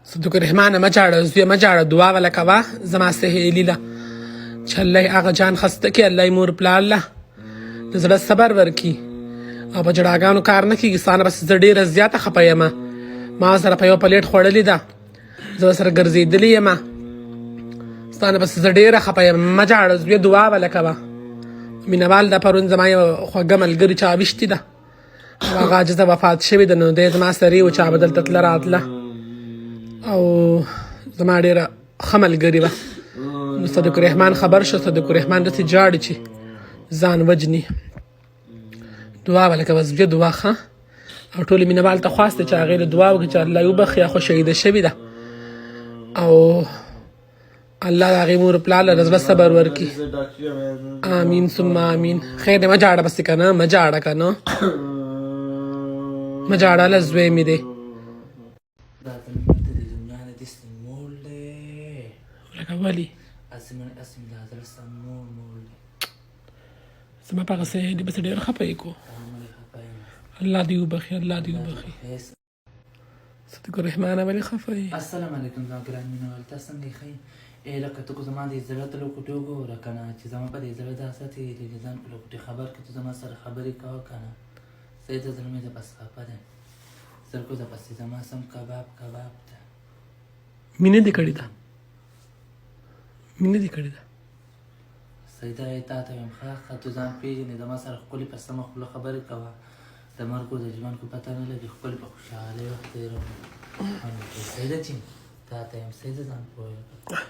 صدق الرحمن مه جاړه زویه مه جاړه دعا وله کوه زما سهیلي له چې الله یې هغه جان خسته کړي الله یې مور پلار له د زړه صبر ورکړي او په جړاګانو کار نه کېږي ستا نه بس زه ډېره زیاته خفه یم ما سره په یو پلیټ خوړلې ده زه سره ګرځېدلې یم ستا نه بس زه ډېره خفه یم مه جاړه زویه دعا وله کوه مینهوال ده پرون زما یو خوږه ملګري چا ویشتې ده او هغه عاجزه وفات شوې ده نو دی زما سرې و چا به دلته تله راتله او زما ډېره ښه ملګرې وه نو صدق الرحمن خبر شو صدق الرحمن داسې جاړي چې ځان وجني دعا وله کوه زویه دعا ښه او ټولې مینهوال ته خواست دی چې هغې له دعا وکړي چې الله یې وبخي خو شهیده شوې ده او الله د هغې مور پلار له زړه صبر ورکړي آمین ثم آمین خیر دی مه جاړه بسې که نه مه جاړه که نه مه جاړه له زوی مې دی لکه ولې زما په هغه سهیلي بسې ډېر خفه یې کو الله دې وبخي الله دې وبخي صدق الرحمن ولې خفه یې السلام علیکم زما ګران مینهوال تاسو څنګه یې ښه لکه ته خو زما د زړه ته لوکوټې وګوره که نه چې زما په دې زړه داسې تېرېږي ځان په لوکوټې خبر کړې ته زما سره خبرې کوه که نه صحیح ده زړه مې د بس خفه دی زړګو د پسې زما سم کباب ده مینه دې کړې ده مینه دې کړې ده صحیح ده تا ته وایم ښه ته ځان پېژنې زما سره ښکلې په سمه خوله خبرې کوه د مرګ د ژوند کو پته نه لګي ښکلې په خوشحالۍ وخت تېروه صحیح ده چې تا ته یم صحیح ده ځان پوهېږه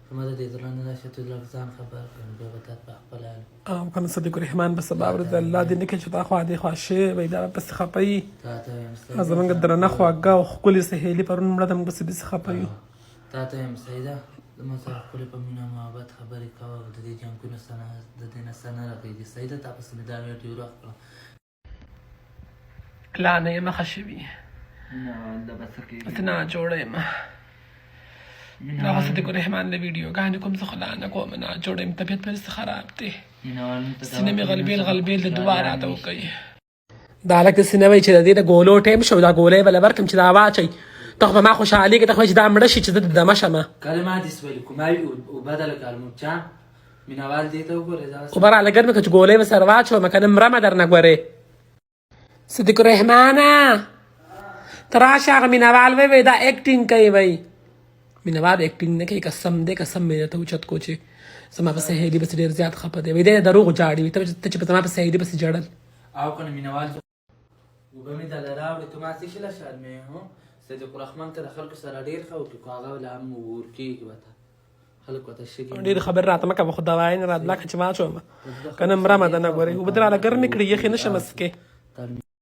زما د دې زړه نه راشه ته لږ ځان خبر کړم بیا به تا په خپله او که نه صدق الرحمن به سبا ورځ الله دې نه کړي چې دا خوا دې خوا شوی دا به پسې خفه یي تا ته یم زموږ درنه خواږه او ښکلې سهیلي پرون مړه ده موږ پسې داسې خفه یو تا ته یم صحیح ده زما سره ښکلې په مینه محبت خبرې کوه د دې جنګونو څه نه د دې نه څه نه راغېږي صحیح ده تا پسې مې دا ویډیو راکړه لا نه یم ښه شوي ته ناجوړه یم دا صدق الرحمن له ویډیوګانې کوم زه خو لا نه کوم ناجوړه یم طبیعت مې داسې خراب دی سینه مې غلبېل د دعا راته وکوي دا هلک داسې نه وایي چې د دې د ګولو ټایم شو دا ګولی به له ورکړم چې دا واچوي ته خو په ما خوشحالېږې ته خو چې دا مړه شي چې زه د دمه شمه کلمات دې سویلې کوماوي اوبه ده لکه الموچا مینهوال دې ته وګورې اوبه راله ګرمې که چې ګولۍ به سره واچومه که نه مرمه درنه ګورې صدق الرحمانه ته راشه هغه مینهوال وی دا اکټینګ کوي وی مینهوال اکټینګ نه کوي قسم دی قسم مې درته اوچت کو چې زما په سهیلي بسې ډېر زیات خفه دی وی دی دروغ جاړي وي ته چې په زما په سهیلي بسې جړل او که نه مینهوال اوبه مې دله راوړې ته ما څه شي له شرمې صدق الرحمن ته د خلکو سره ډېر ښه وکړي خو هغه له هم ورکېږي ورته خلک ورته شګي ډېرې خبرې راته مه کوه خو دوایي نه راته لکه چې واچومه که نه مرمه ده نه ګورې اوبه دې راله ګرمې کړي یخې نه شم څکې